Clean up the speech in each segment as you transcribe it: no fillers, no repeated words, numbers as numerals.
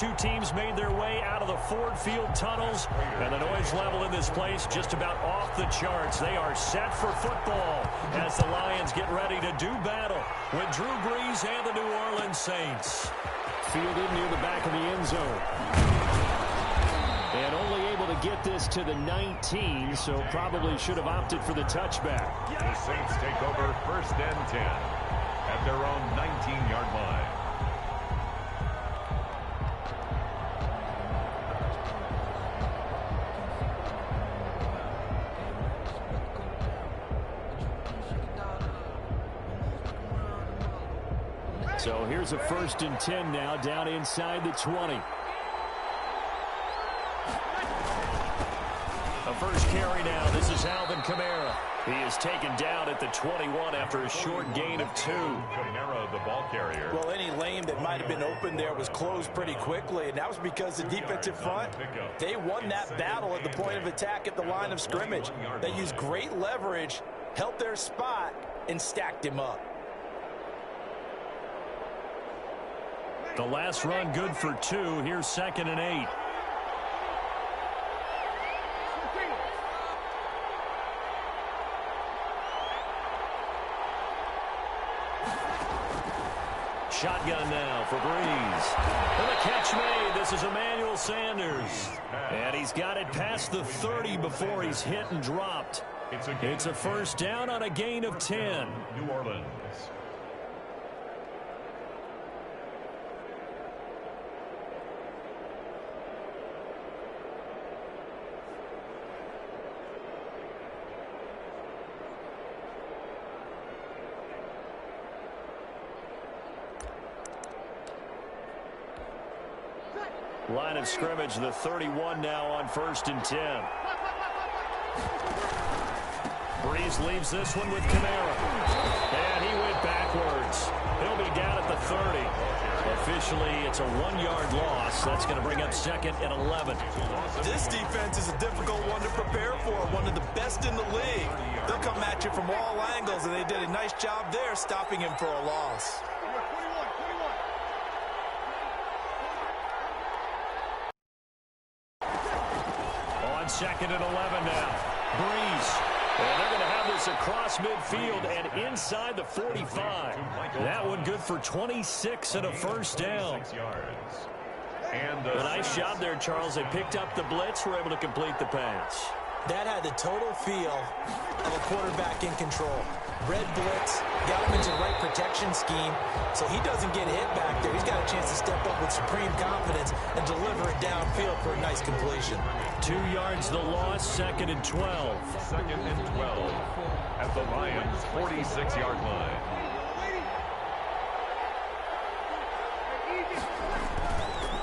Two teams made their way out of the Ford Field tunnels, and the noise level in this place just about off the charts. They are set for football as the Lions get ready to do battle with Drew Brees and the New Orleans Saints. Fielded near the back of the end zone. And only able to get this to the 19, so probably should have opted for the touchback. The Saints take over 1st and 10 at their own 19-yard line. So here's a 1st and 10 now, down inside the 20. A first carry now. This is Alvin Kamara. He is taken down at the 21 after a short gain of 2. Kamara, the ball carrier. Well, any lane that might have been open there was closed pretty quickly, and that was because the defensive front, they won that battle at the point of attack at the line of scrimmage. They used great leverage, held their spot, and stacked him up. The last run good for 2. Here's 2nd and 8. Shotgun now for Brees. And the catch made. This is Emmanuel Sanders. And he's got it past the 30 before he's hit and dropped. It's a first down on a gain of 10. New Orleans. Line of scrimmage, the 31 now on 1st and 10. Brees leaves this one with Kamara. And he went backwards. He'll be down at the 30. Officially, it's a 1-yard loss. That's going to bring up 2nd and 11. This defense is a difficult one to prepare for, one of the best in the league. They'll come at you from all angles, and they did a nice job there stopping him for a loss. On 2nd and 11 now. Brees. And they're going to have this across midfield and inside the 45. That one good for 26 and a first down. A nice job there, Charles. They picked up the blitz, were able to complete the pass. That had the total feel of a quarterback in control. Red blitz, got him into the right protection scheme, so he doesn't get hit back there. He's got a chance to step up with supreme confidence and deliver it downfield for a nice completion. 2 yards the loss, 2nd and 12. 2nd and 12 at the Lions' 46-yard line.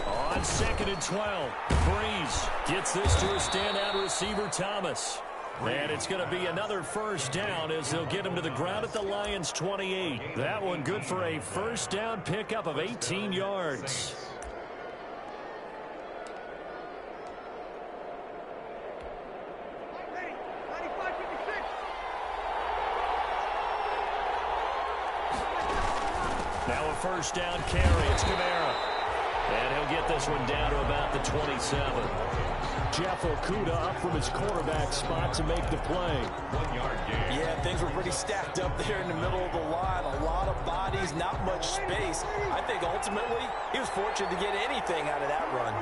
On 2nd and 12, Brees gets this to a standout receiver, Thomas. And it's going to be another first down as they'll get him to the ground at the Lions' 28. That one good for a first down pickup of 18 yards. Now a first down carry. It's Kamara. And he'll get this one down to about the 27. Jeff Okudah up from his quarterback spot to make the play. 1-yard gain. Yeah, things were pretty stacked up there in the middle of the line. A lot of bodies, not much space. I think ultimately he was fortunate to get anything out of that run.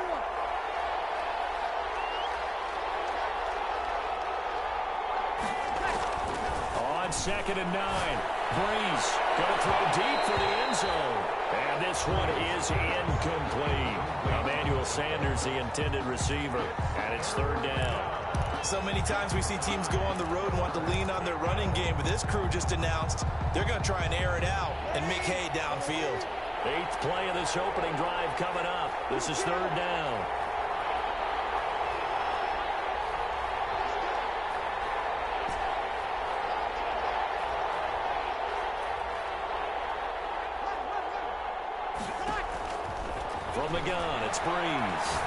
On 2nd and 9, Brees going to throw deep for the end zone. And this one is incomplete. Emmanuel Sanders, the intended receiver, and it's 3rd down. So many times we see teams go on the road and want to lean on their running game, but this crew just announced they're going to try and air it out and make hay downfield. 8th play of this opening drive coming up. This is 3rd down. From the gun, it's Brees.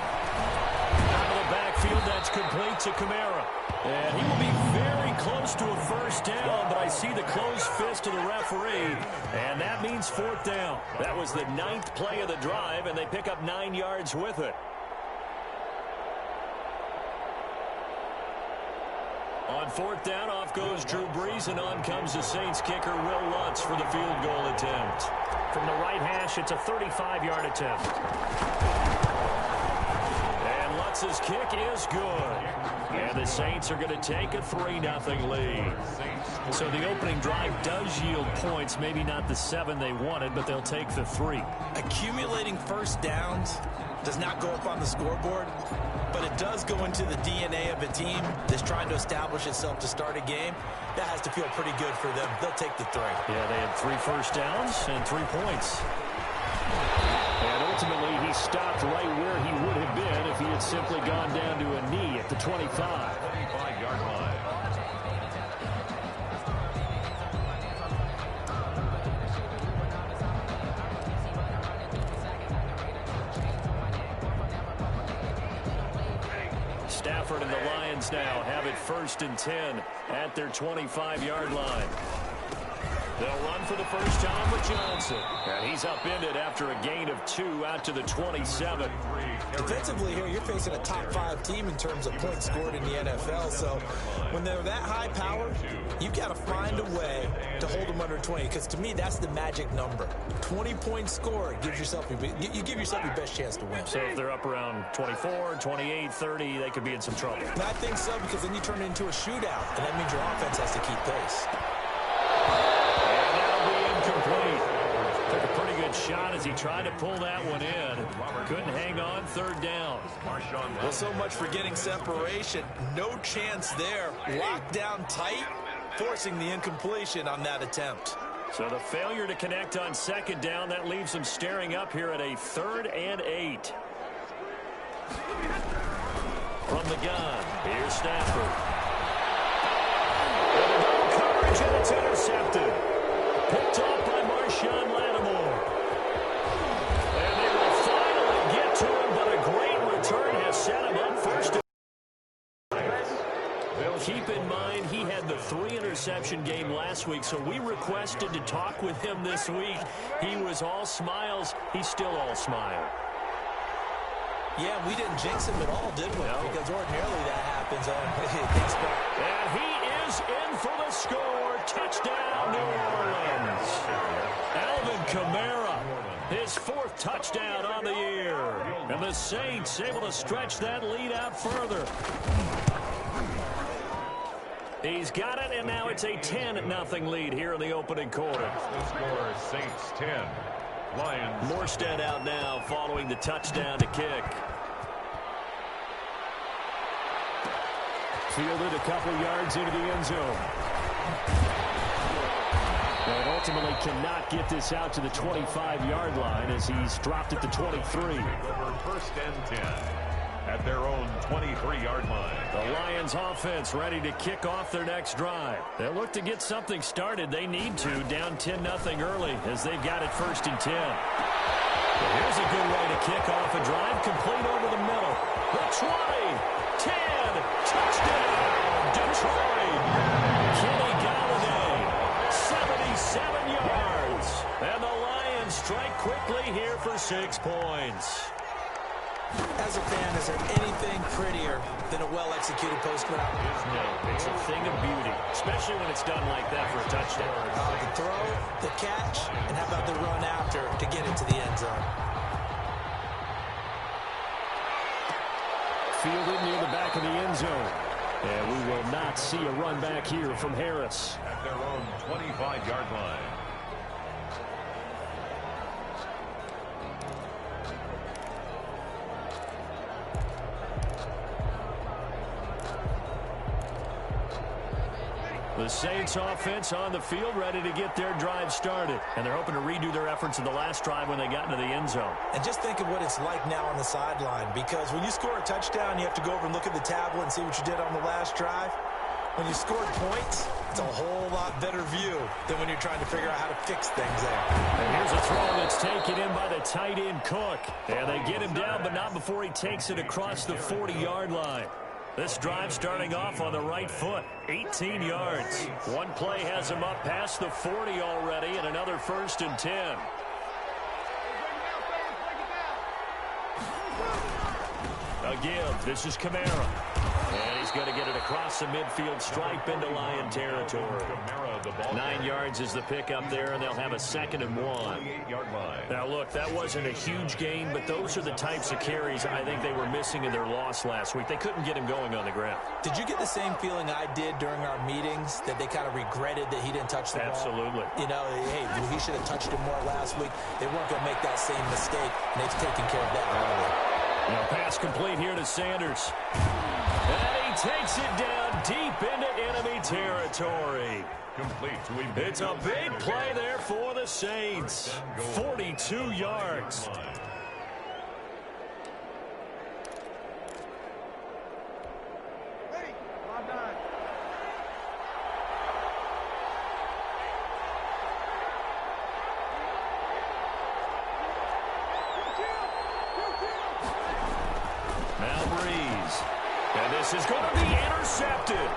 Out of the backfield. That's complete to Kamara. And he will be very close to a first down, but I see the closed fist of the referee, and that means fourth down. That was the 9th play of the drive, and they pick up 9 yards with it. On fourth down, off goes Drew Brees, and on comes the Saints kicker, Will Lutz, for the field goal attempt. From the right hash, it's a 35-yard attempt. And Lutz's kick is good. And the Saints are going to take a 3-0 lead. So the opening drive does yield points, maybe not the 7 they wanted, but they'll take the 3. Accumulating first downs does not go up on the scoreboard, but it does go into the DNA of a team that's trying to establish itself to start a game. That has to feel pretty good for them. They'll take the 3. Yeah, they had 3 first downs and 3 points. And ultimately, he stopped right where he would have been if he had simply gone down to a knee at the 25. 25-yard line. Stafford and the Lions now have it 1st and 10 at their 25-yard line. They'll run for the first time with Johnson. And he's upended after a gain of 2 out to the 27. Defensively here, you're facing a top 5 team in terms of points scored in the NFL. So when they're that high power, you've got to find a way to hold them under 20. Because to me, that's the magic number. 20 points scored gives yourself you give yourself your best chance to win. So if they're up around 24, 28, 30, they could be in some trouble. And I think so, because then you turn it into a shootout, and that means your offense has to keep pace. Incomplete. Took a pretty good shot as he tried to pull that one in. Couldn't hang on, 3rd down. Well, so much for getting separation. No chance there. Locked down tight, forcing the incompletion on that attempt. So the failure to connect on 2nd down, that leaves him staring up here at a 3rd and 8. From the gun, here's Stafford. And coverage, and it's intercepted. Picked off by Marshawn Lattimore. And they will finally get to him, but a great return has set him up first. Keep in mind, he had the 3-interception game last week, so we requested to talk with him this week. He was all smiles. He's still all smile. Yeah, we didn't jinx him at all, did we? No. Because ordinarily that happens. And he is in for the score. Touchdown, New Orleans. Alvin Kamara, his 4th touchdown on the year. And the Saints able to stretch that lead out further. He's got it, and now it's a 10-0 lead here in the opening quarter. The score, Saints 10, Lions. Morstead out now following the touchdown to kick. Fielded a couple yards into the end zone. And ultimately cannot get this out to the 25-yard line as he's dropped at the 23. Over 1st and 10 at their own 23-yard line. The Lions offense ready to kick off their next drive. They'll look to get something started. They need to, down 10-0 early as they've got it 1st and 10. Well, here's a good way to kick off a drive, complete over the middle. The 20, 10, touchdown, Detroit. Kenny Galladay, 77 yards. And the Lions strike quickly here for 6 points. As a fan, is there anything prettier than a well-executed post route? No, it's a thing of beauty, especially when it's done like that for a touchdown. The throw, the catch, and how about the run after to get into the end zone? Fielded near the back of the end zone. And we will not see a run back here from Harris. At their own 25-yard line. The Saints offense on the field ready to get their drive started. And they're hoping to redo their efforts in the last drive when they got into the end zone. And just think of what it's like now on the sideline, because when you score a touchdown, you have to go over and look at the tablet and see what you did on the last drive. When you scored points, It's a whole lot better view than when you're trying to figure out how to fix things there. And here's a throw that's taken in by the tight end, Cook. And they get him down, but not before he takes it across the 40-yard line. This drive starting off on the right foot, 18 yards. One play has him up past the 40 already, and another 1st and 10. A give. This is Kamara. And he's going to get it across the midfield stripe into Lion territory. 9 yards is the pickup there, and they'll have a 2nd and 1. Now, look, that wasn't a huge gain, but those are the types of carries I think they were missing in their loss last week. They couldn't get him going on the ground. Did you get the same feeling I did during our meetings, that they kind of regretted that he didn't touch the ball? Absolutely. You know, hey, he should have touched it more last week. They weren't going to make that same mistake, and they've taken care of that early. Now, pass complete here to Sanders. And he takes it down deep into enemy territory. It's a big play there for the Saints. 42 yards. And this is going to be intercepted.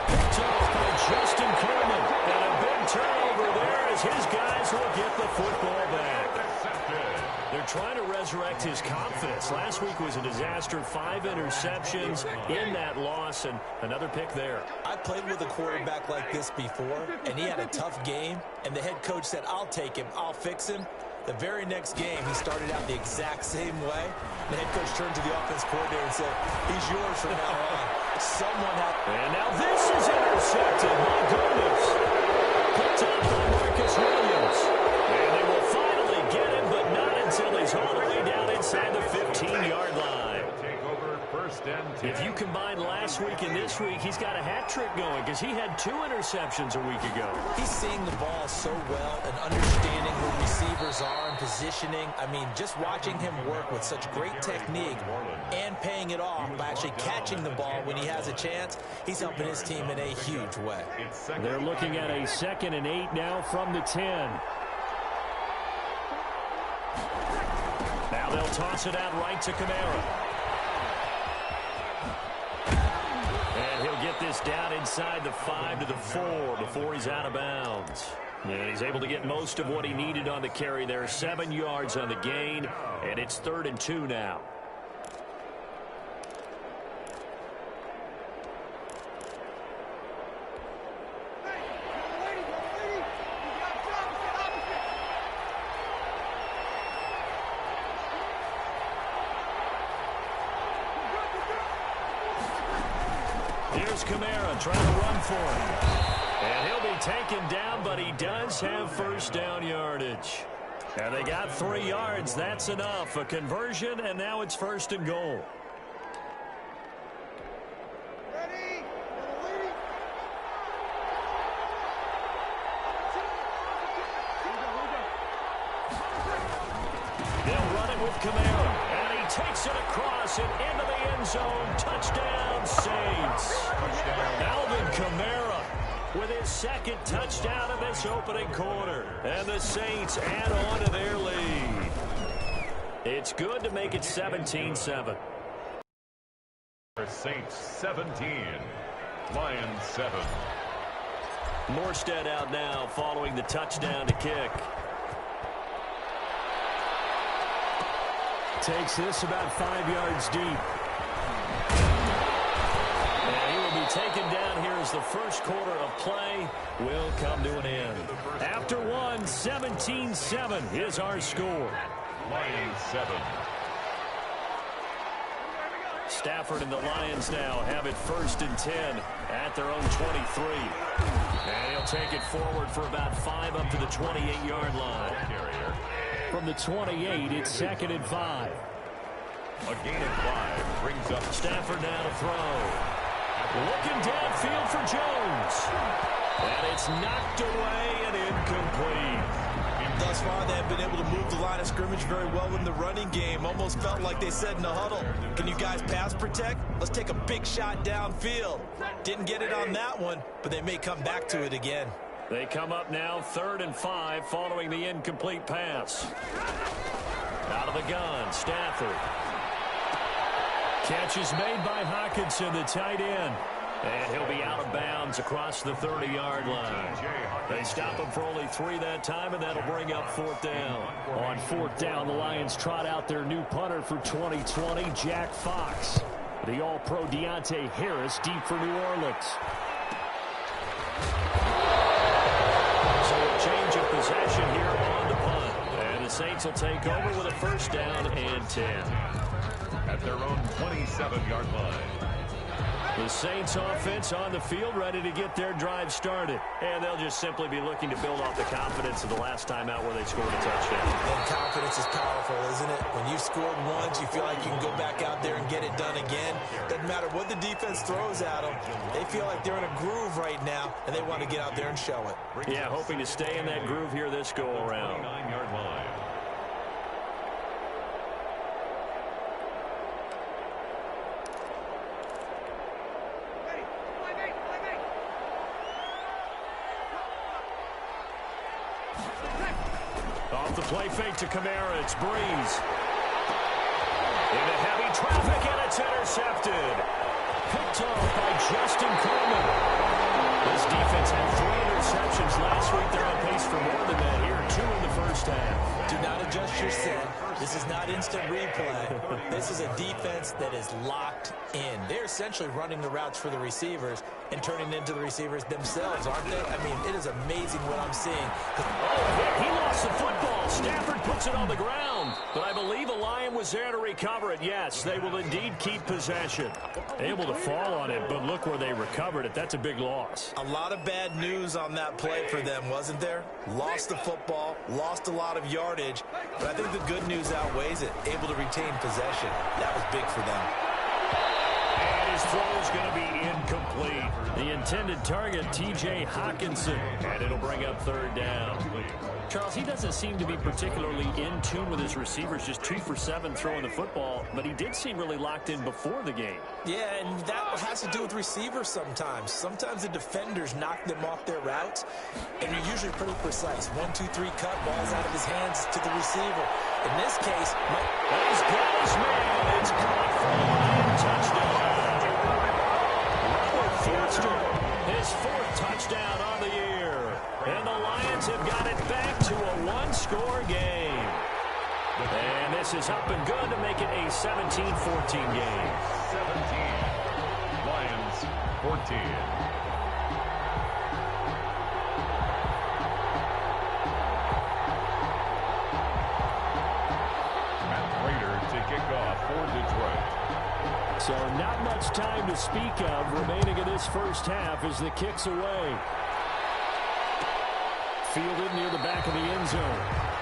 Picked off by Justin Coleman. And a big turnover there as his guys will get the football back. They're trying to resurrect his confidence. Last week was a disaster. 5 interceptions in that loss, and another pick there. I played with a quarterback like this before, and he had a tough game, and the head coach said, I'll take him, I'll fix him. The very next game, he started out the exact same way. The head coach turned to the offense coordinator and said, he's yours from now on. And now this is intercepted. My goodness. Picked up by Marcus Williams. And they will finally get him, but not until he's all the way down inside the 15-yard line. If you combine last week and this week, he's got a hat trick going because he had 2 interceptions a week ago. He's seeing the ball so well and understanding where receivers are and positioning. I mean, just watching him work with such great technique and paying it off by actually catching the ball when he has a chance, he's helping his team in a huge way. They're looking at a 2nd and 8 now from the 10. Now they'll toss it out right to Kamara. And he'll get this down inside the 5 to the 4 before he's out of bounds. And he's able to get most of what he needed on the carry there. 7 yards on the gain, and it's 3rd and 2 now. Here's Kamara trying to run for him. And he'll be taken down, but he does have 1st down yardage. And they got 3 yards. That's enough. A conversion, and now it's 1st and goal. They'll run it with Kamara. And he takes it across and into the end zone. Touchdown, Saints. Alvin Kamara with his 2nd touchdown of this opening quarter. And the Saints add on to their lead. It's good to make it 17-7. Saints 17, Lions 7. Morstead out now following the touchdown to kick. Takes this about 5 yards deep. And he will be taken down here as the first quarter of play will come to an end. After one, 17-7 is our score. Lions 7. Stafford and the Lions now have it 1st and 10 at their own 23. And he'll take it forward for about 5 up to the 28-yard line. From the 28, it's 2nd and 5. A gain of 5 brings up Stafford now to throw. Looking downfield for Jones. And it's knocked away and incomplete. thus far, they have been able to move the line of scrimmage very well in the running game. Almost felt like they said in the huddle, can you guys pass protect? Let's take a big shot downfield. Didn't get it on that one, but they may come back to it again. They come up now 3rd and 5 following the incomplete pass. Out of the gun, Stafford. Catch is made by Hockenson, the tight end. And he'll be out of bounds across the 30-yard line. They stop him for only 3 that time, and that'll bring up 4th down. On 4th down, the Lions trot out their new punter for 2020, Jack Fox. The All-Pro Deontay Harris deep for New Orleans. So a change of possession here on the punt. And the Saints will take over with a 1st down and 10. At their own 27-yard line. The Saints offense on the field ready to get their drive started. And they'll just simply be looking to build off the confidence of the last time out where they scored a touchdown. And confidence is powerful, isn't it? When you've scored once, you feel like you can go back out there and get it done again. Doesn't matter what the defense throws at them. They feel like they're in a groove right now, and they want to get out there and show it. Yeah, hoping to stay in that groove here this go-around. 9-yard line. Off the play fake to Kamara, it's Breeze. Into heavy traffic, and it's intercepted. Picked off by Justin Coleman. This defense had 3 interceptions last week. They're on pace for more than that here. 2 in the first half. Do not adjust your set. This is not instant replay. This is a defense that is locked in. They're essentially running the routes for the receivers and turning into the receivers themselves, aren't they? I mean, it is amazing what I'm seeing. Oh, he lost the football. Stafford puts it on the ground. But I believe a Lion was there to recover it. Yes, they will indeed keep possession. Able to fall on it, but look where they recovered it. That's a big loss. A lot of bad news on that play for them, wasn't there? Lost the football, lost a lot of yardage, but I think the good news outweighs it. Able to retain possession. That was big for them. And his throw is going to be incomplete. The intended target, T.J. Hockenson. And it'll bring up 3rd down. Charles, he doesn't seem to be particularly in tune with his receivers, just 2 for 7 throwing the football, but he did seem really locked in before the game. Yeah, and that has to do with receivers sometimes. Sometimes the defenders knock them off their routes, and you're usually pretty precise. 1, 2, 3 cut, balls out of his hands to the receiver. In this case, he's got his man. It's caught for a Lion touchdown. Robert Forster, his 4th touchdown on the year. And the Lions have got it back to a 1-score game. And this is up and good to make it a 17-14 game. 17. Lions 14. Matt Prater to kick off for Detroit. So not much time to speak of remaining in this first half as the kick's away. Fielded near the back of the end zone.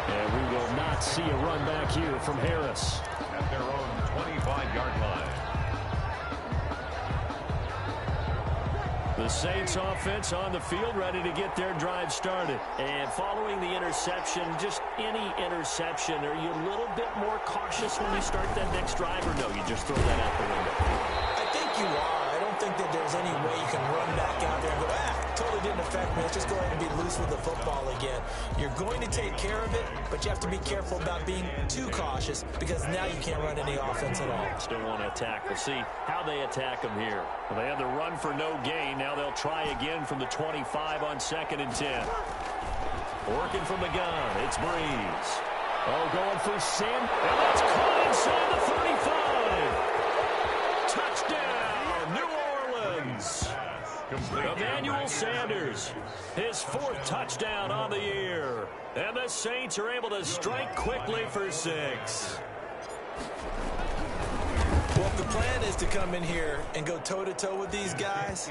And we will not see a run back here from Harris. At their own 25-yard line. The Saints offense on the field ready to get their drive started. And following the interception, just any interception, are you a little bit more cautious when you start that next drive, or no, you just throw that out the window? I think you are. I don't think that there's any way you can run back out there and go, totally didn't affect me. Let's just go ahead and be loose with the football again. You're going to take care of it, but you have to be careful about being too cautious because now you can't run any offense at all. Still want to attack. We'll see how they attack them here. Well, they had the run for no gain. Now they'll try again from the 25 on 2nd and 10. Working from the gun. It's Breeze. Oh, going for Sam. And that's caught inside the 35. Touchdown, New Orleans. Emmanuel Sanders, his 4th touchdown on the year. And the Saints are able to strike quickly for 6. Well, if the plan is to come in here and go toe-to-toe with these guys,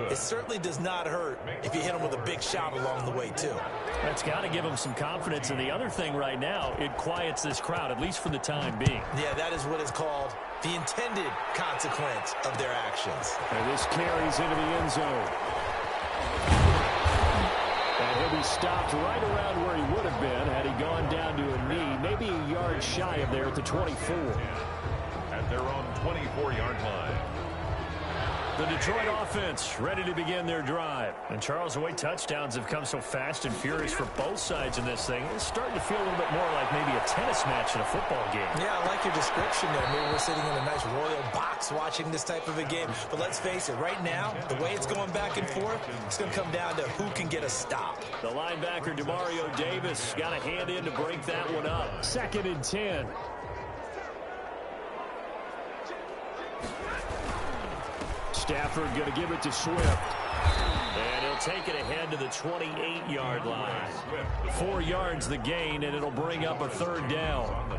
it certainly does not hurt if you hit them with a big shot along the way, too. That's got to give them some confidence. And the other thing right now, it quiets this crowd, at least for the time being. Yeah, that is what is called the intended consequence of their actions. And this carries into the end zone. And he'll be He stopped right around where he would have been had he gone down to a knee, maybe a yard shy of there at the 24. At their own 24-yard line. The Detroit offense ready to begin their drive. And Charles, the way touchdowns have come so fast and furious for both sides in this thing, it's starting to feel a little bit more like maybe a tennis match in a football game. Yeah, I like your description there. Maybe we're sitting in a nice royal box watching this type of a game. But let's face it, right now, the way it's going back and forth, it's going to come down to who can get a stop. The linebacker, Demario Davis, got a hand in to break that one up. 2nd and 10. Stafford going to give it to Swift. And he'll take it ahead to the 28-yard line. 4 yards the gain, and it'll bring up a 3rd down.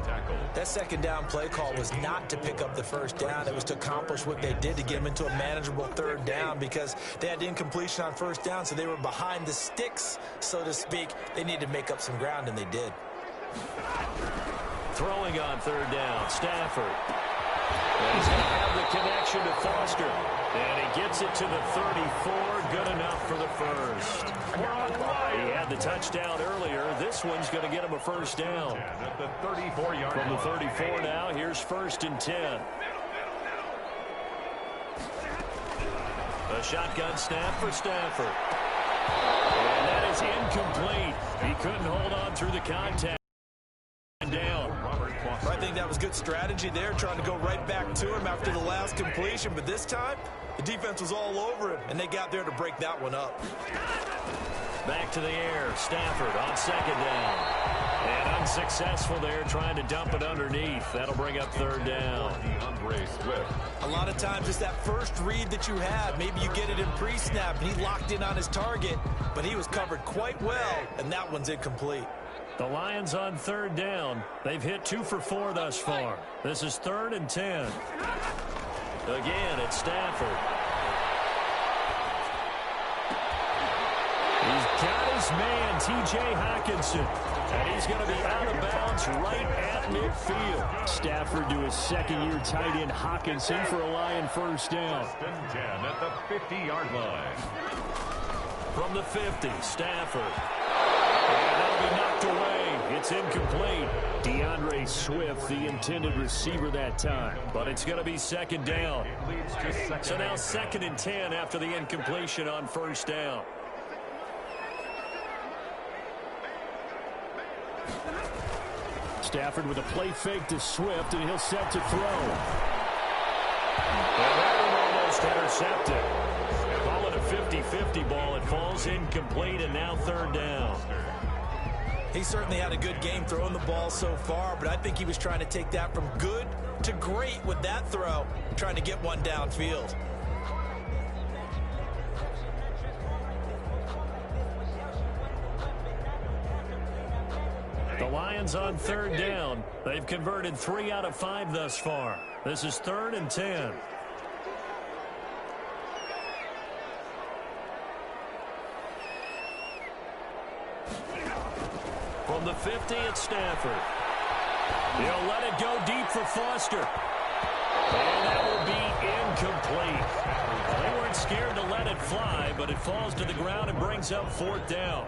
That 2nd down play call was not to pick up the 1st down. It was to accomplish what they did to get them into a manageable 3rd down because they had incompletion on 1st down, so they were behind the sticks, so to speak. They needed to make up some ground, and they did. Throwing on 3rd down, Stafford. And he's going to have the connection to Foster. And he gets it to the 34. Good enough for the 1st. He had the touchdown earlier. This one's going to get him a 1st down. At the 34-yard From the 34 now, here's 1st and 10. A shotgun snap for Stafford. And that is incomplete. He couldn't hold on through the contact. Down. I think that was good strategy there, trying to go right back to him after the last completion. But this time, the defense was all over him, and they got there to break that one up. Back to the air. Stafford on 2nd down. And unsuccessful there, trying to dump it underneath. That'll bring up 3rd down. A lot of times it's that first read that you have. Maybe you get it in pre-snap, and he locked in on his target, but he was covered quite well, and that one's incomplete. The Lions on 3rd down. They've hit 2 for 4 thus far. This is 3rd and 10. Again, it's Stafford. He's got his man, T.J. Hockenson. And he's going to be out of bounds right at midfield. Stafford to his 2nd-year tight end, Hockenson, for a Lion 1st down. 10 at the 50-yard line. From the 50, Stafford. And that'll be knocked away. It's incomplete. DeAndre Swift, the intended receiver that time. But it's going to be 2nd down. So now 2nd and 10 after the incompletion on 1st down. Stafford with a play fake to Swift, and he'll set to throw. And that one almost intercepted. Call it a 50-50 ball. It falls incomplete, and now 3rd down. He certainly had a good game throwing the ball so far, but I think he was trying to take that from good to great with that throw, trying to get one downfield. The Lions on 3rd down. They've converted 3 out of 5 thus far. This is 3rd and 10. From the 50, it's Stafford. He'll let it go deep for Foster. And that will be incomplete. They weren't scared to let it fly, but it falls to the ground and brings up 4th down.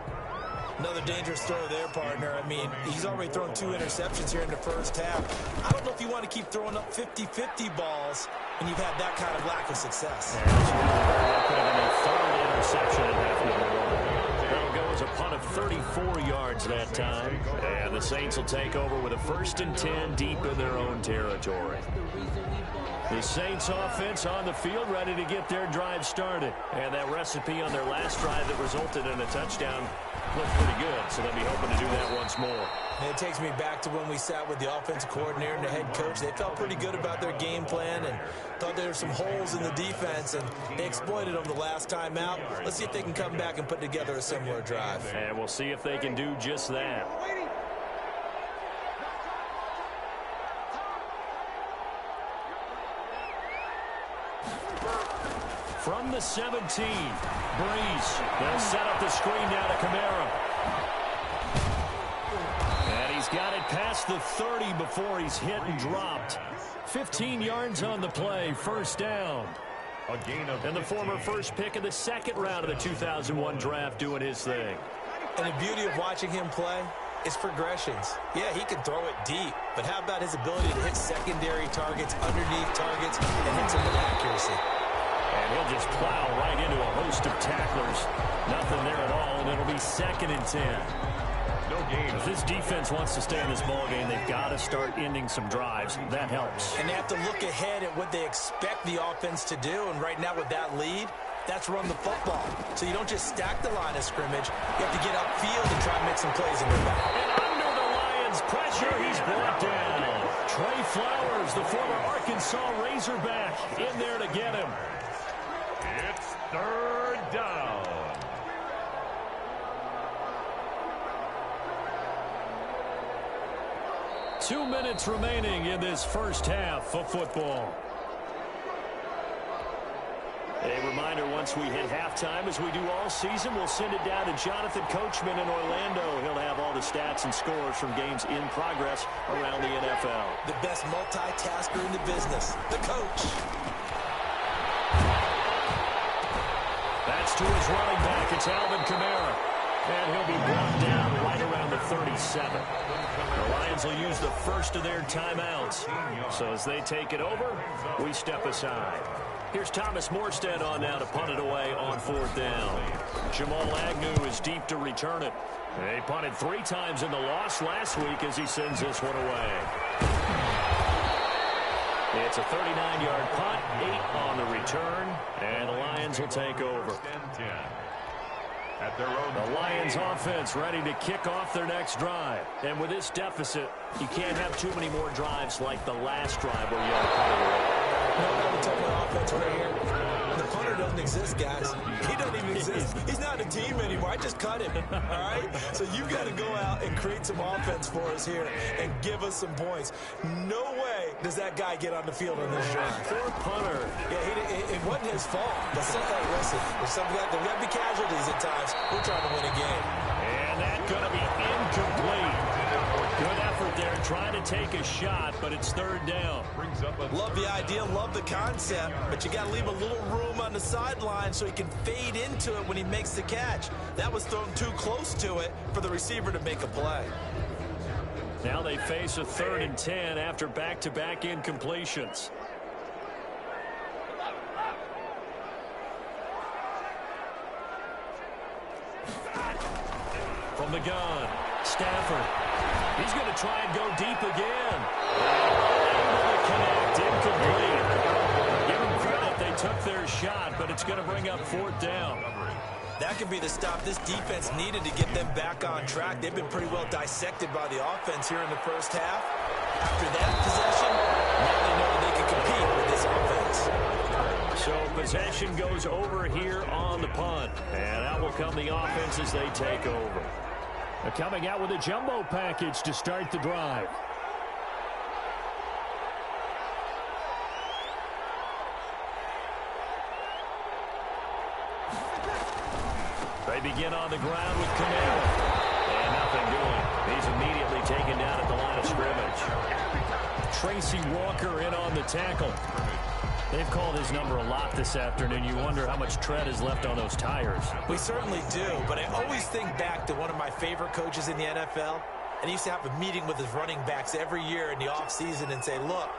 Another dangerous throw there, partner. I mean, he's already thrown 2 interceptions here in the 1st half. I don't know if you want to keep throwing up 50-50 balls when you've had that kind of lack of success. That could have been a 3rd interception in half number 1. That'll go as a punt of 34 yards that time. And the Saints will take over with a 1st and 10 deep in their own territory. The Saints offense on the field ready to get their drive started. And that recipe on their last drive that resulted in a touchdown looked pretty good, so they'll be hoping to do that once more. And it takes me back to when we sat with the offensive coordinator and the head coach. They felt pretty good about their game plan and thought there were some holes in the defense, and they exploited them the last time out. Let's see if they can come back and put together a similar drive. And we'll see if they can do just that. From the 17, Breeze. They'll set up the screen down to Kamara. And he's got it past the 30 before he's hit and dropped. 15 yards on the play, 1st down. A gain of And the former 1st pick of the 2nd round of the 2001 draft doing his thing. And the beauty of watching him play is progressions. Yeah, he can throw it deep, but how about his ability to hit secondary targets, underneath targets, and hit them with accuracy? And he'll just plow right into a host of tacklers. Nothing there at all, and it'll be 2nd and 10. No gain. If this defense wants to stay in this ballgame, they've got to start ending some drives. That helps. And they have to look ahead at what they expect the offense to do, and right now with that lead, that's run the football. So you don't just stack the line of scrimmage. You have to get upfield and try and make some plays in their back. And under the Lions' pressure, he's brought down. Trey Flowers, the former Arkansas Razorback, in there to get him. It's 3rd down. Two minutes remaining in this first half of football. A reminder, once we hit halftime, as we do all season, we'll send it down to Jonathan Coachman in Orlando. He'll have all the stats and scores from games in progress around the NFL. The best multitasker in the business, the coach. That's to his running back. It's Alvin Kamara. And he'll be brought down right around the 37. The Lions will use the first of their timeouts. So as they take it over, we step aside. Here's Thomas Morstead on now to punt it away on 4th down. Jamal Agnew is deep to return it. They punted 3 times in the loss last week as he sends this one away. It's a 39-yard punt, 8 on the return, and the Lions will take over. The Lions offense ready to kick off their next drive. And with this deficit, you can't have too many more drives like the last drive where you had to punt it away. No, tell my offense right here. The punter doesn't exist, guys. He doesn't even exist. He's not a team anymore. I just cut him, all right? So you got to go out and create some offense for us here and give us some points. No way does that guy get on the field on this drive. Poor punter. Yeah, it wasn't his fault. But hey, listen, there's got to be casualties at times. We're trying to win a game. And that's going to be incomplete. Good effort there, trying to take a shot, but it's 3rd down. Love the idea, love the concept, but you got to leave a little room on the sideline so he can fade into it when he makes the catch. That was thrown too close to it for the receiver to make a play. Now they face a 3rd and 10 after back-to-back incompletions. From the gun, Stafford. He's going to try and go deep again. Able to connect, incomplete. Give them credit, they took their shot, but it's going to bring up 4th down. That could be the stop this defense needed to get them back on track. They've been pretty well dissected by the offense here in the first half. After that possession, now they know they can compete with this offense. So possession goes over here on the punt. And out will come the offense as they take over. They're coming out with a jumbo package to start the drive. They begin on the ground with Kamara. And nothing doing. He's immediately taken down at the line of scrimmage. Tracy Walker in on the tackle. They've called his number a lot this afternoon. You wonder how much tread is left on those tires. We certainly do, but I always think back to one of my favorite coaches in the NFL, and he used to have a meeting with his running backs every year in the offseason and say, look,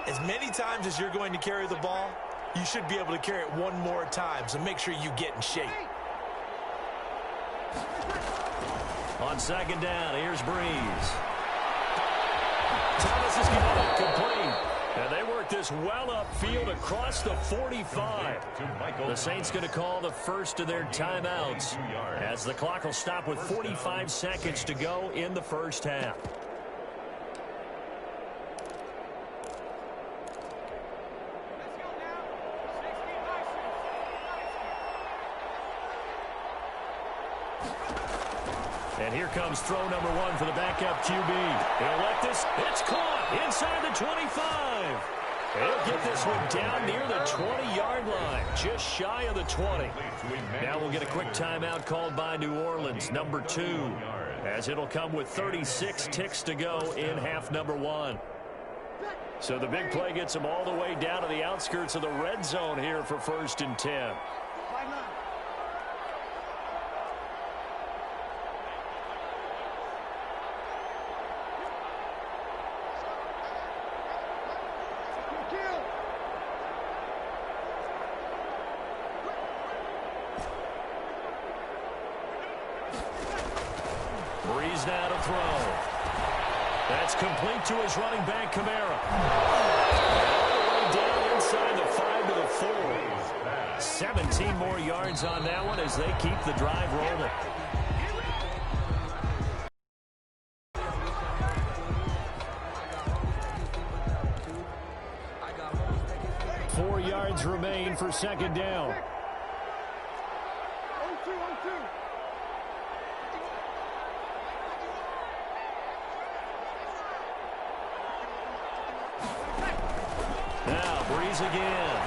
as many times as you're going to carry the ball, you should be able to carry it one more time, so make sure you get in shape. On 2nd down, here's Breeze. Thomas is going to complete. And they work this well upfield across the 45. The Saints going to call the first of their timeouts as the clock will stop with 45 seconds to go in the first half. And here comes throw number 1 for the backup QB. He'll let this. It's caught inside the 25. He'll get this one down near the 20-yard line, just shy of the 20. Now we'll get a quick timeout called by New Orleans, number 2, as it'll come with 36 ticks to go in half number 1. So the big play gets them all the way down to the outskirts of the red zone here for 1st and 10. Jones now to throw. That's complete to his running back, Kamara. All the way down inside the 5 to the 4. 17 more yards on that one as they keep the drive rolling. 4 yards remain for second down. Now Breeze again.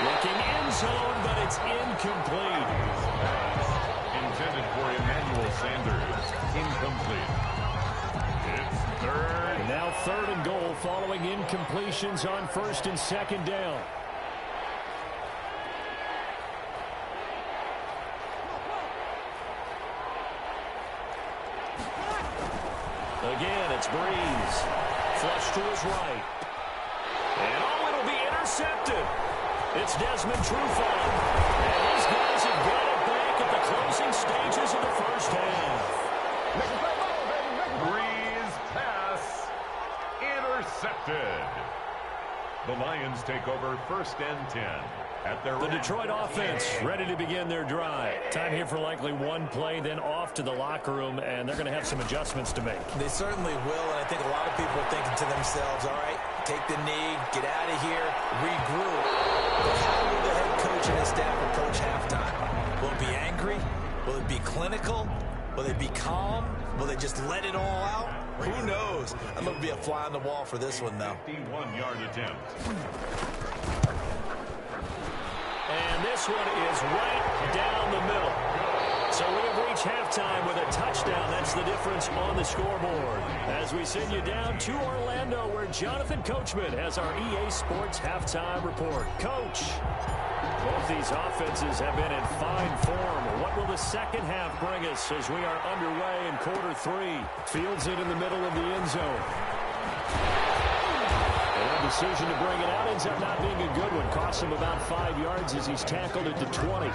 Looking end zone, but it's incomplete. Intended for Emmanuel Sanders. Incomplete. It's third. And now 3rd and goal following incompletions on 1st and 2nd down. Again, it's Breeze. Flush to his right. And oh, it'll be intercepted. It's Desmond Trufant. And these guys have got it back at the closing stages of the first half. Breeze pass intercepted. The Lions take over 1st and 10 at their The Detroit offense ready to begin their drive. Time here for likely one play, then off to the locker room, and they're going to have some adjustments to make. They certainly will, and I think a lot of people are thinking to themselves, all right, take the knee, get out of here, regroup. But how will the head coach and his staff approach halftime? Will it be angry? Will it be clinical? Will they be calm? Will they just let it all out? Who knows? I'm going to be a fly on the wall for this one, though. 51-yard attempt. And this one is right down the middle. So we have reached halftime with a touchdown. That's the difference on the scoreboard. As we send you down to Orlando, where Jonathan Coachman has our EA Sports halftime report. Coach, both these offenses have been in fine form. What will the second half bring us as we are underway in quarter 3? Fields it in the middle of the end zone. And a decision to bring it out ends up not being a good one. Costs him about 5 yards as he's tackled at the 20.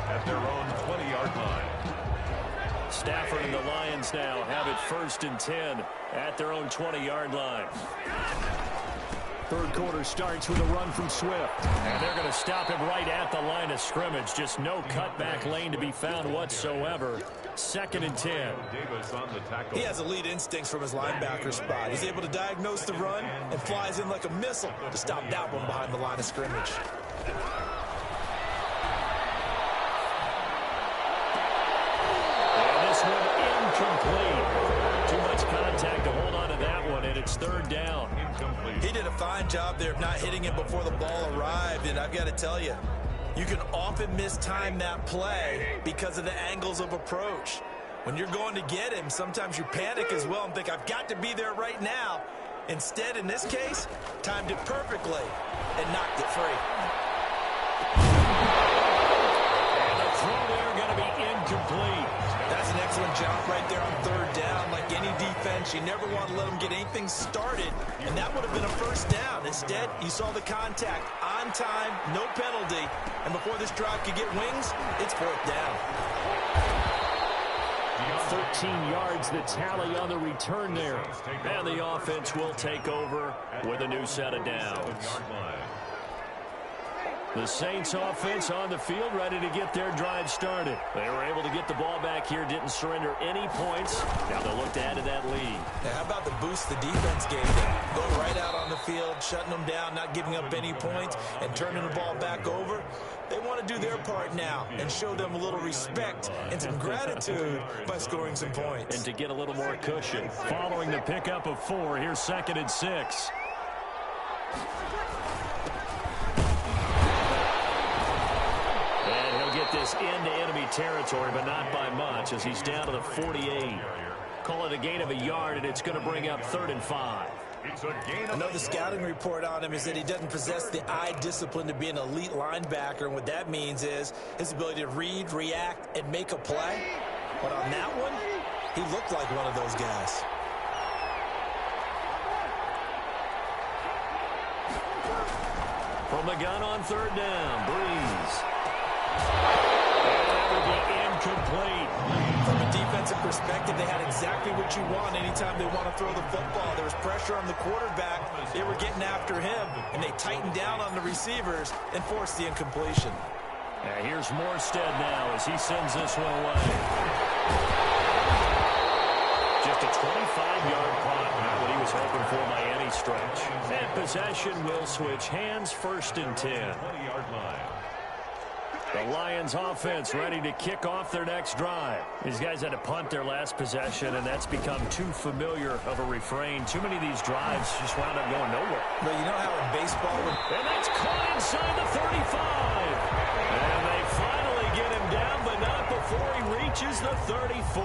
At their own 20-yard line. Stafford and the Lions now have it 1st and 10 at their own 20-yard line. 3rd quarter starts with a run from Swift. And they're going to stop him right at the line of scrimmage. Just no cutback lane to be found whatsoever. 2nd and 10. Davis on the tackle. He has elite instincts from his linebacker spot. He's able to diagnose the run and flies in like a missile to stop that one behind the line of scrimmage. Incomplete. Too much contact to hold on to that one, and it's 3rd down. Incomplete. He did a fine job there of not hitting it before the ball arrived, and I've got to tell you, you can often mistime that play because of the angles of approach. When you're going to get him, sometimes you panic as well and think, I've got to be there right now. Instead, in this case, timed it perfectly and knocked it free. And the throw there going to be incomplete. That's an excellent job right there on 3rd down. Like any defense, you never want to let them get anything started, and that would have been a 1st down. Instead, you saw the contact on time, no penalty, and before this drive could get wings, it's 4th down. 13 yards the tally on the return there. And the offense will take over with a new set of downs. The Saints offense on the field ready to get their drive started. They were able to get the ball back here, didn't surrender any points. Now they'll look to add to that lead. Now, how about the boost the defense gave them? Going right out on the field, shutting them down, not giving up any points, and turning the ball back over. They want to do their part now and show them a little respect and some gratitude by scoring some points. And to get a little more cushion. Following the pickup of 4, here's 2nd and 6. This into enemy territory, but not by much, as he's down to the 48. Call it a gain of a yard, and it's going to bring up 3rd and 5. Another scouting report on him is that he doesn't possess the eye discipline to be an elite linebacker, and what that means is his ability to read, react, and make a play. But on that one, he looked like one of those guys. From the gun on 3rd down, Breeze. And that would be incomplete. From a defensive perspective, they had exactly what you want anytime they want to throw the football. There was pressure on the quarterback. They were getting after him, and they tightened down on the receivers and forced the incompletion. And here's Morstead now as he sends this one away. Just a 25-yard punt, not what he was hoping for by any stretch. And possession will switch hands, 1st and 10. 20-yard line. The Lions offense ready to kick off their next drive. These guys had to punt their last possession, and that's become too familiar of a refrain. Too many of these drives just wound up going nowhere. But you know how in baseball... And that's caught inside the 35. And they finally get him down, but not before he reaches the 34.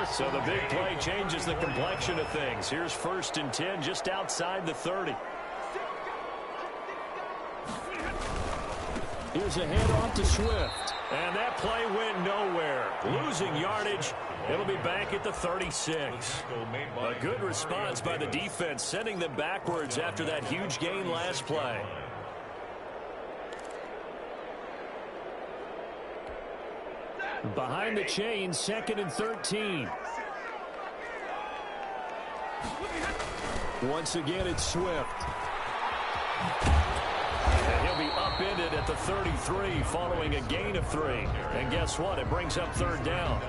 So the big play changes the complexion of things. Here's 1st and 10 just outside the 30. Here's a handoff to Swift. And that play went nowhere. Losing yardage. It'll be back at the 36. A good response by the defense, sending them backwards after that huge gain last play. Behind the chains, 2nd and 13. Once again, it's Swift. And he'll be upended at the 33 following a gain of 3. And guess what? It brings up 3rd down.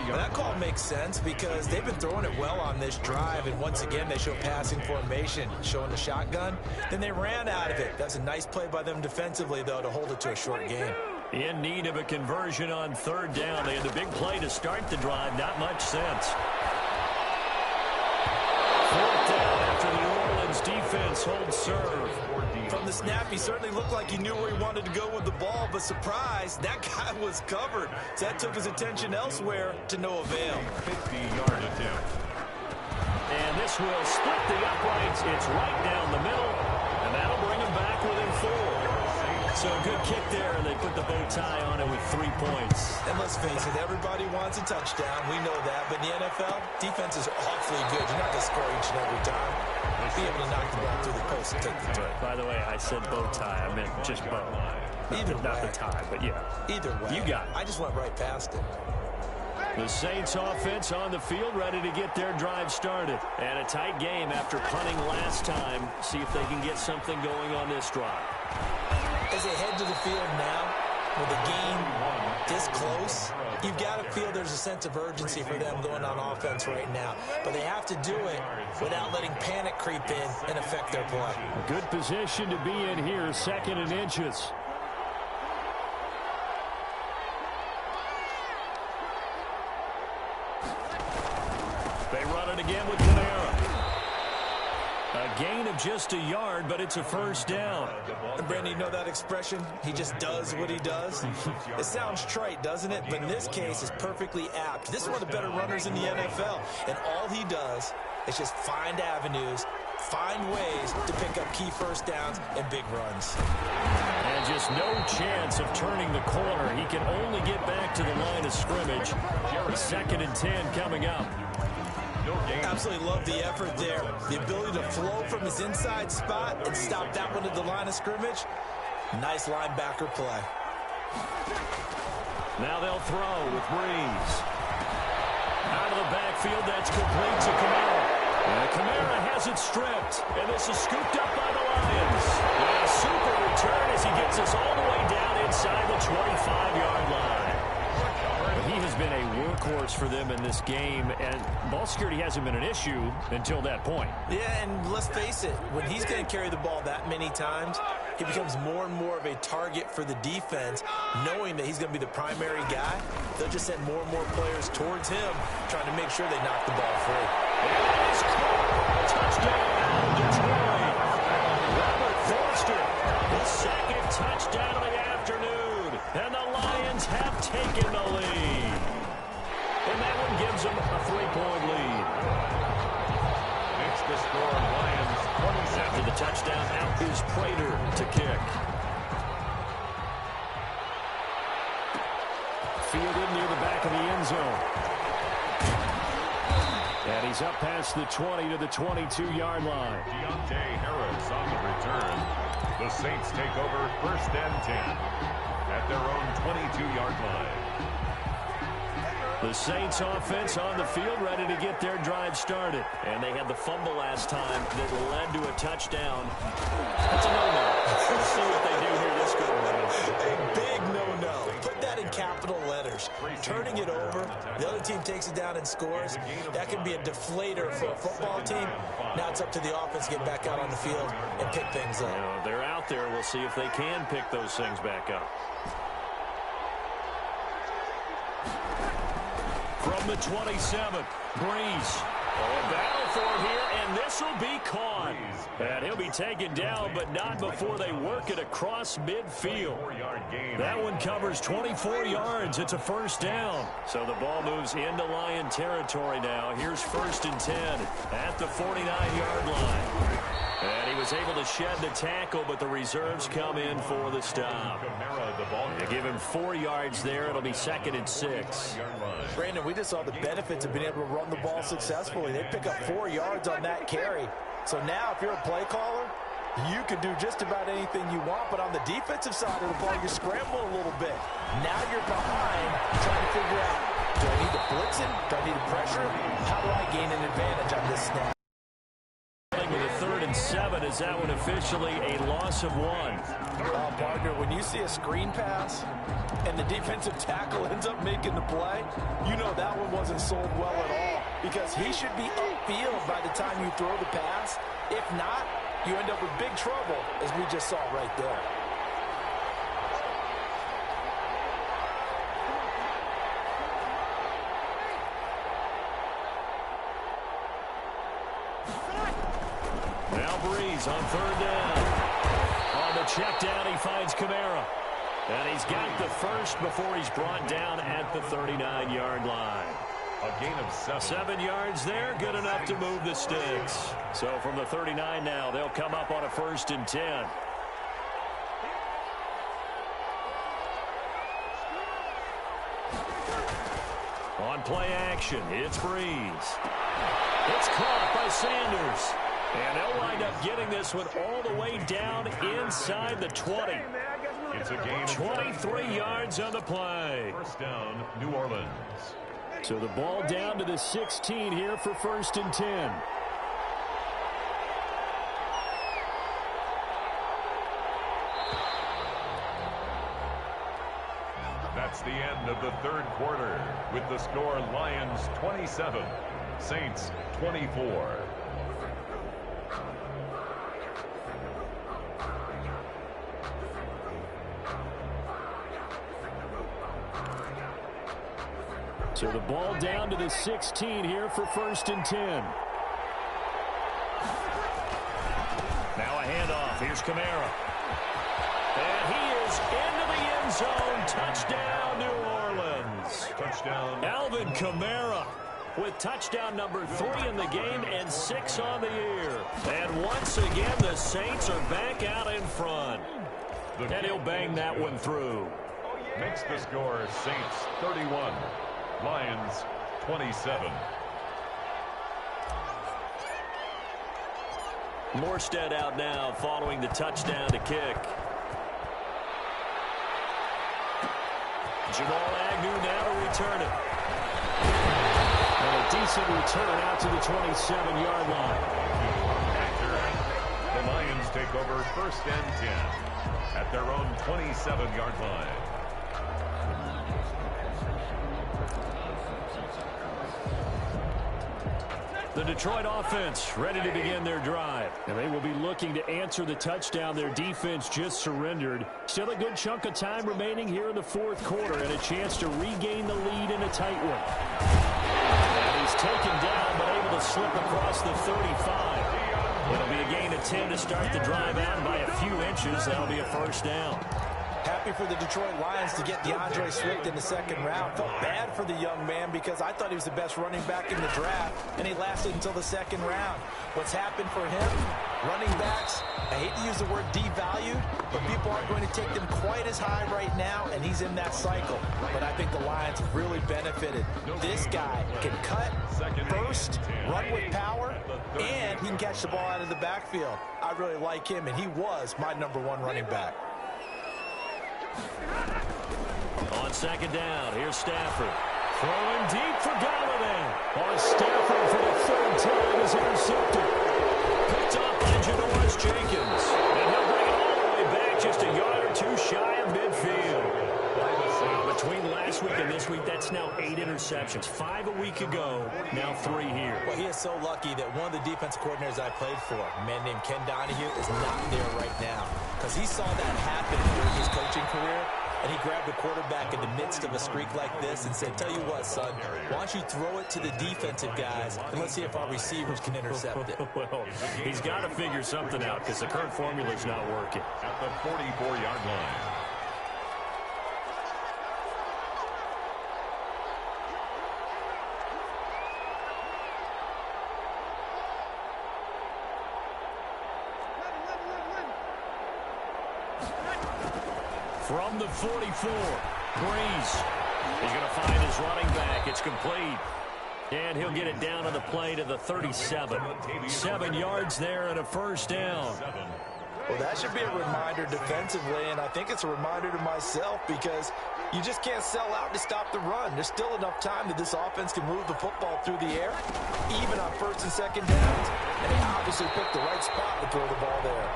That call makes sense because they've been throwing it well on this drive, and once again they show passing formation, showing the shotgun. Then they ran out of it. That's a nice play by them defensively, though, to hold it to a short gain. In need of a conversion on 3rd down. They had the big play to start the drive. Not much sense. 4th down after the New Orleans defense holds serve. From the snap, he certainly looked like he knew where he wanted to go with the ball, but surprise, that guy was covered. So that took his attention elsewhere to no avail. 50-yard attempt. And this will split the uprights. It's right down the middle, and that'll bring him back within 4. So a good kick there, and they put the bow tie on it with 3 points. And let's face it, everybody wants a touchdown. We know that. But in the NFL, defenses are awfully good. You're not going to score each and every time. Be able to knock the ball through the post and take the throw. By the way, I said bow tie. I meant just bow. Not the tie, but yeah. Either way. You got it. I just went right past it. The Saints offense on the field ready to get their drive started. And a tight game after punting last time. See if they can get something going on this drive. As they head to the field now, with the game this close, you've got to feel there's a sense of urgency for them going on offense right now. But they have to do it without letting panic creep in and affect their play. Good position to be in here, 2nd and inches. They run it again with Kamara. A gain of just a yard, but it's a 1st down. And Brandon, you know that expression? He just does what he does. It sounds trite, doesn't it? But in this case, it's perfectly apt. This is one of the better runners in the NFL. And all he does is just find avenues, find ways to pick up key 1st downs and big runs. And just no chance of turning the corner. He can only get back to the line of scrimmage. 2nd and 10 coming up. Absolutely love the effort there. The ability to flow from his inside spot and stop that one at the line of scrimmage. Nice linebacker play. Now they'll throw with Breeze. Out of the backfield, that's complete to Kamara. And Kamara has it stripped. And this is scooped up by the Lions. And a super return as he gets us all the way down inside the 25-yard line. He has been a workhorse for them in this game, and ball security hasn't been an issue until that point. Yeah, and let's face it, when he's going to carry the ball that many times, he becomes more and more of a target for the defense, knowing that he's going to be the primary guy. They'll just send more and more players towards him, trying to make sure they knock the ball free. And it's caught. Touchdown, Detroit. Robert Forster, the 2nd touchdown of the afternoon, and the Lions have taken the lead. And that one gives them a 3-point lead. Makes the score Lions 27. After the touchdown, out is Prater to kick. Fielded near the back of the end zone. And he's up past the 20 to the 22-yard line. Deontay Harris on the return. The Saints take over 1st and 10 at their own 22-yard line. The Saints offense on the field, ready to get their drive started. And they had the fumble last time that led to a touchdown. That's a no-no. Let's see what they do here this go around. A big no-no. Put that in capital letters. Turning it over, the other team takes it down and scores. That can be a deflator for a football team. Now it's up to the offense to get back out on the field and pick things up. You know, they're out there. We'll see if they can pick those things back up. From the 27th, Breeze. A battle for it here, and this will be caught. And he'll be taken down, but not before they work it across midfield. That one covers 24 yards. It's a first down. So the ball moves into Lion territory now. Here's 1st and 10 at the 49-yard line. And he was able to shed the tackle, but the reserves come in for the stop. They give him 4 yards there. It'll be 2nd and 6. Brandon, we just saw the benefits of being able to run the ball successfully. They pick up 4 yards on that carry. So now if you're a play caller, you can do just about anything you want. But on the defensive side of the ball, you scramble a little bit. Now you're behind trying to figure out, do I need to blitz it? Do I need to pressure it? How do I gain an advantage on this snap? With a 3rd and 7, is that one officially a loss of 1? Partner, when you see a screen pass and the defensive tackle ends up making the play, you know that one wasn't sold well at all, because he should be upfield by the time you throw the pass. If not, you end up with big trouble, as we just saw right there. Now Breeze on 3rd down. On the check down, he finds Kamara. And he's got the first before he's brought down at the 39-yard line. A gain of 7. 7 yards there, good enough to move the sticks. So from the 39 now, they'll come up on a 1st and 10. On play action, it's Breeze. It's caught by Sanders. And they'll wind up getting this one all the way down inside the 20. It's a gain of 23 yards on the play. First down, New Orleans. So the ball down to the 16 here for 1st and 10. That's the end of the 3rd quarter with the score Lions 27, Saints 24. So the ball down to the 16 here for 1st and 10. Now a handoff. Here's Kamara. And he is into the end zone. Touchdown, New Orleans. Touchdown. Alvin Kamara with touchdown number 3 in the game and 6 on the year. And once again, the Saints are back out in front. And he'll bang that one through. Makes the score Saints 31, Lions 27. Morstead out now following the touchdown to kick. Jamal Agnew now to return it. And a decent return out to the 27-yard line. The Lions take over 1st and 10 at their own 27-yard line. The Detroit offense ready to begin their drive. And they will be looking to answer the touchdown their defense just surrendered. Still a good chunk of time remaining here in the 4th quarter and a chance to regain the lead in a tight one. And he's taken down but able to slip across the 35. It'll be a gain of 10 to start the drive out by a few inches. That'll be a first down. Happy for the Detroit Lions to get DeAndre Swift in the 2nd round. Felt bad for the young man because I thought he was the best running back in the draft, and he lasted until the 2nd round. What's happened for him? Running backs, I hate to use the word devalued, but people aren't going to take them quite as high right now, and he's in that cycle. But I think the Lions have really benefited. This guy can cut, burst, run with power, and he can catch the ball out of the backfield. I really like him, and he was my #1 running back. On 2nd down, here's Stafford. Throwing deep for Galladay. On Stafford for the third time is intercepted. Picked up by Janoris Jenkins. And he'll bring it all the way back just a yard or two shy of midfield. Between last week and this week, that's now 8 interceptions. 5 a week ago, now 3 here. Well, he is so lucky that one of the defense coordinators I played for, a man named Ken Donahue, is not there right now. Because he saw that happen during his coaching career, and he grabbed a quarterback in the midst of a streak like this and said, tell you what, son, why don't you throw it to the defensive guys, and let's see if our receivers can intercept it. Well, he's got to figure something out because the current formula is not working. At the 44-yard line. From the 44, Breeze. He's going to find his running back. It's complete. And he'll get it down on the play to the 37. 7 yards there and a first down. Well, that should be a reminder defensively, and I think it's a reminder to myself because you just can't sell out to stop the run. There's still enough time that this offense can move the football through the air, even on first and second downs, and they obviously picked the right spot to throw the ball there.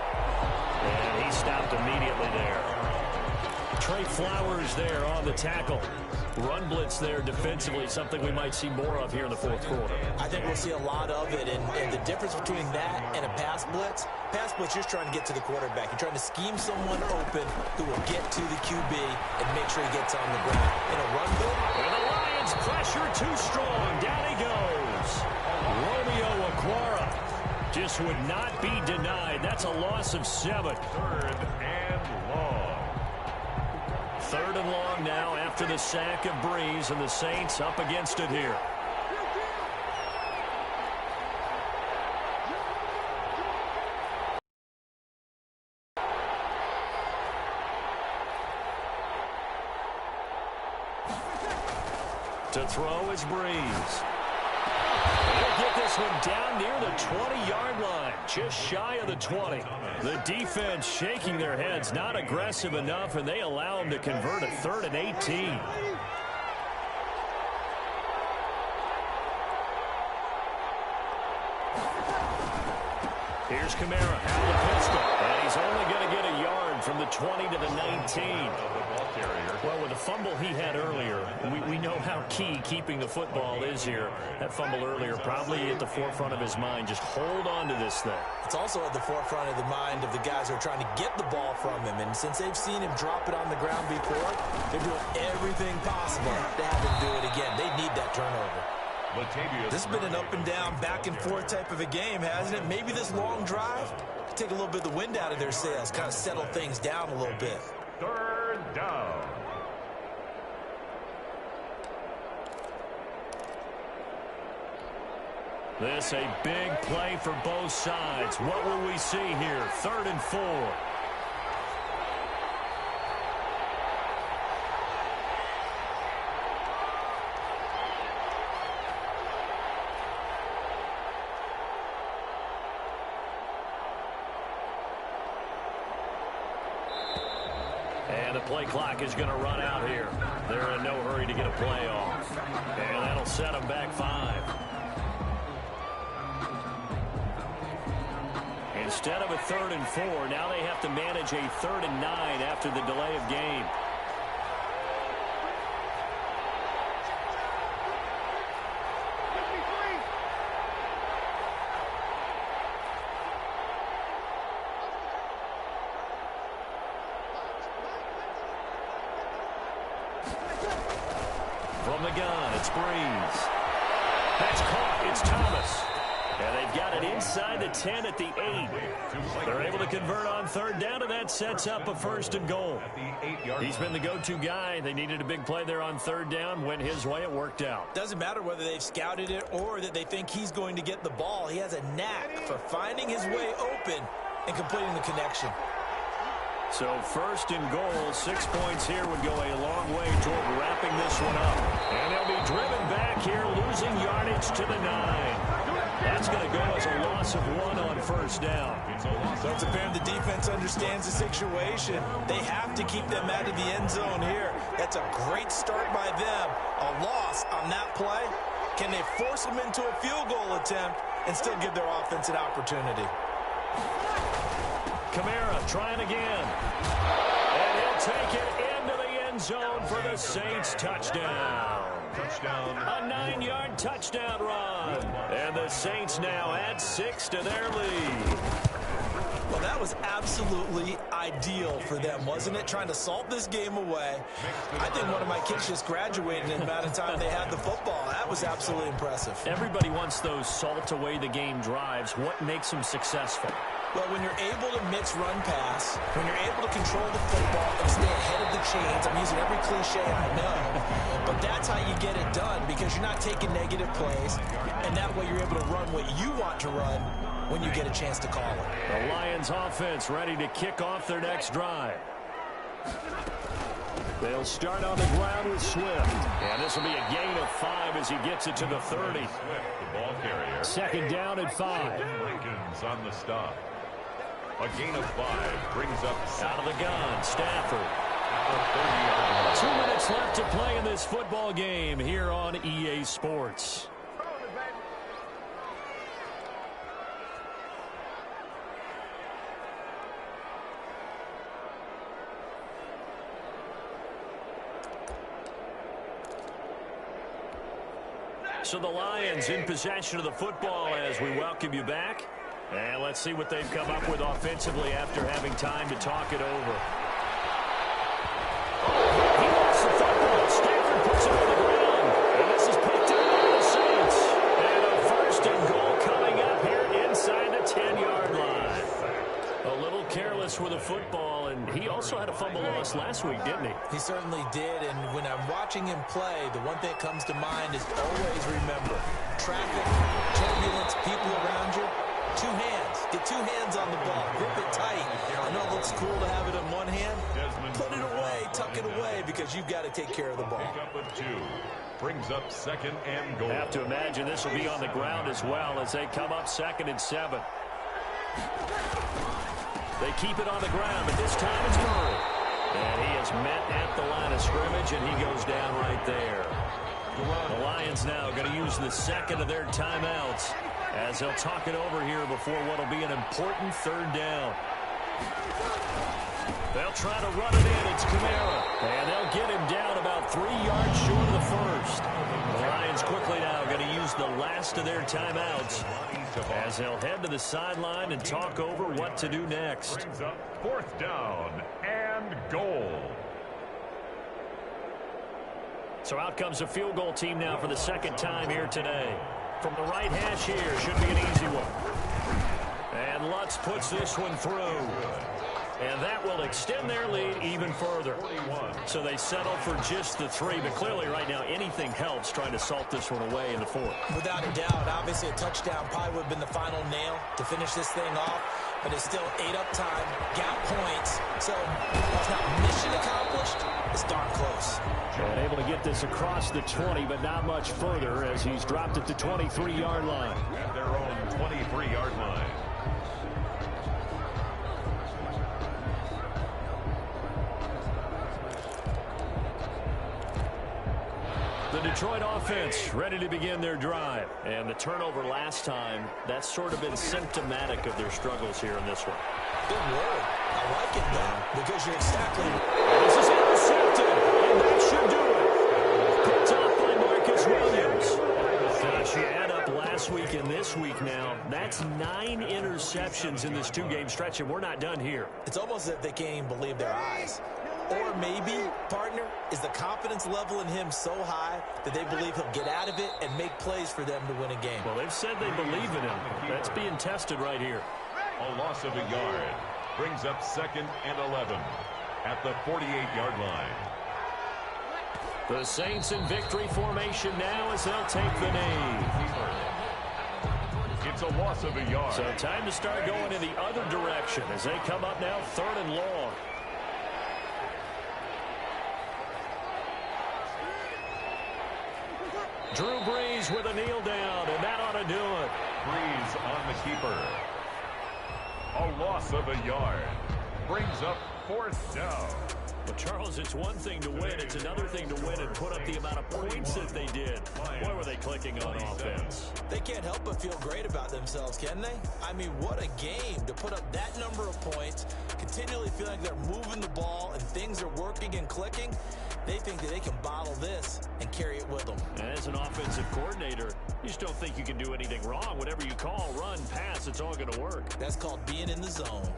And he stopped immediately there. Trey Flowers there on the tackle. Run blitz there defensively, something we might see more of here in the fourth quarter. I think we'll see a lot of it, and the difference between that and a pass blitz, you're just trying to get to the quarterback. You're trying to scheme someone open who will get to the QB and make sure he gets on the ground. In a run blitz, and the Lions pressure too strong. Down he goes. Romeo Okwara just would not be denied. That's a loss of 7. Third and long. 3rd and long now after the sack of Breeze, and the Saints up against it here. To throw is Breeze. He'll get this one down near the 20-yard line, just shy of the 20. The defense shaking their heads, not aggressive enough, and they allow him to convert a 3rd and 18. Here's Kamara out of the pistol, and he's only going to get a yard from the 20 to the 19. Well, with the fumble he had earlier, we know how key keeping the football is here. That fumble earlier probably at the forefront of his mind. Just hold on to this thing. It's also at the forefront of the mind of the guys who are trying to get the ball from him. And since they've seen him drop it on the ground before, they're doing everything possible to have him do it again. They need that turnover. This has been an up and down, back and forth type of a game, hasn't it? Maybe this long drive could take a little bit of the wind out of their sails, kind of settle things down a little bit. 3rd down. This a big play for both sides. What will we see here? 3rd and 4. And the play clock is going to run out here. They're in no hurry to get a play off. And that'll set them back 5. Instead of a 3rd and 4, now they have to manage a 3rd and 9 after the delay of game. From the gun, it's Breeze. That's caught. It's Thomas. And they've got it inside the 10 at the 8. They're able to convert on 3rd down, and that sets up a 1st and goal. He's been the go-to guy. They needed a big play there on 3rd down. Went his way. It worked out. Doesn't matter whether they've scouted it or that they think he's going to get the ball. He has a knack for finding his way open and completing the connection. So 1st and goal, 6 points here would go a long way toward wrapping this one up. And they'll be driven back here, losing yardage to the 9. That's going to go as a loss of 1 on first down. So it's apparent the defense understands the situation. They have to keep them out of the end zone here. That's a great start by them. A loss on that play. Can they force them into a field goal attempt and still give their offense an opportunity? Kamara trying again. And he'll take it into the end zone for the Saints touchdown. A 9-yard touchdown run. And the Saints now add 6 to their lead. Well, that was absolutely ideal for them, wasn't it? Trying to salt this game away. I think one of my kids just graduated in the amount of time they had the football. That was absolutely impressive. Everybody wants those salt away the game drives. What makes them successful? Well, when you're able to mix run-pass, when you're able to control the football and stay ahead of the chains, I'm using every cliche I know, but that's how you get it done because you're not taking negative plays, and that way you're able to run what you want to run when you get a chance to call it. The Lions offense ready to kick off their next drive. They'll start on the ground with Swift. And this will be a gain of 5 as he gets it to the 30. Swift, the ball carrier. Second down and 5. Lincoln's on the stop. A gain of 5 brings up Out of the gun, Stafford. at the 30-yard line. 2 minutes left to play in this football game here on EA Sports. So the Lions in possession of the football as we welcome you back. And let's see what they've come up with offensively after having time to talk it over. He lost the football. Stafford puts it on the ground. And this is picked up by the Saints. And a 1st and goal coming up here inside the 10-yard line. A little careless with the football, and he also had a fumble loss last week, didn't he? He certainly did, and when I'm watching him play, the one thing that comes to mind is always remember, traffic, turbulence, people around you, 2 hands. Get 2 hands on the ball. Grip it tight. I know it looks cool to have it in one hand. Put it away, tuck it away, because you've got to take care of the ball. Pick up a 2. Brings up 2nd and goal. I have to imagine this will be on the ground as well as they come up 2nd and 7. They keep it on the ground, but this time it's Murray. And he is met at the line of scrimmage, and he goes down right there. The Lions now going to use the 2nd of their timeouts as they'll talk it over here before what will be an important 3rd down. They'll try to run it in. It's Kamara. And they'll get him down about 3 yards short of the 1st. The Lions quickly now going to use the last of their timeouts as they'll head to the sideline and talk over what to do next. Brings up 4th down and goal. So out comes the field goal team now for the 2nd time here today. From the right hash here, should be an easy one. And Lutz puts this one through. And that will extend their lead even further. So they settle for just the 3. But clearly right now anything helps trying to salt this one away in the 4th. Without a doubt, obviously a touchdown probably would have been the final nail to finish this thing off. But it's still 8 up time, got points. So it's not mission accomplished. It's darn close. And able to get this across the 20, but not much further as he's dropped it to 23-yard line. At their own 23-yard line. The Detroit offense ready to begin their drive. And the turnover last time, that's sort of been symptomatic of their struggles here in this one. Good word. I like it, though, because you're exactly... This is intercepted, and that should do it. Picked off by Marcus Williams. Gosh, you add up last week and this week now, that's 9 interceptions in this 2-game stretch, and we're not done here. It's almost as if they can't even believe their eyes. Or maybe, partner, is the confidence level in him so high that they believe he'll get out of it and make plays for them to win a game. Well, they've said they believe in him. That's being tested right here. A loss of a yard. Brings up 2nd and 11 at the 48-yard line. The Saints in victory formation now as they'll take the knee. It's a loss of a yard. So time to start going in the other direction as they come up now 3rd and long. Drew Brees Breeze with a kneel down, and that ought to do it. Breeze on the keeper. A loss of a yard. Brings up 4th down. But, Charles, it's one thing to win. It's another thing to win and put up the amount of points that they did. Boy, were they clicking on offense. They can't help but feel great about themselves, can they? I mean, what a game to put up that number of points, continually feeling like they're moving the ball and things are working and clicking. They think that they can bottle this and carry it with them. And as an offensive coordinator, you just don't think you can do anything wrong. Whatever you call, run, pass, it's all going to work. That's called being in the zone.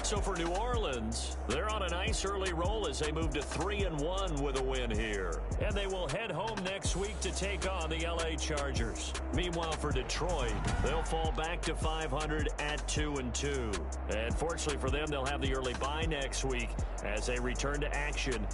So for New Orleans, they're on a nice early roll as they move to 3-1 with a win here. And they will head home next week to take on the LA Chargers. Meanwhile, for Detroit, they'll fall back to 500 at 2-2. And fortunately for them, they'll have the early bye next week as they return to action.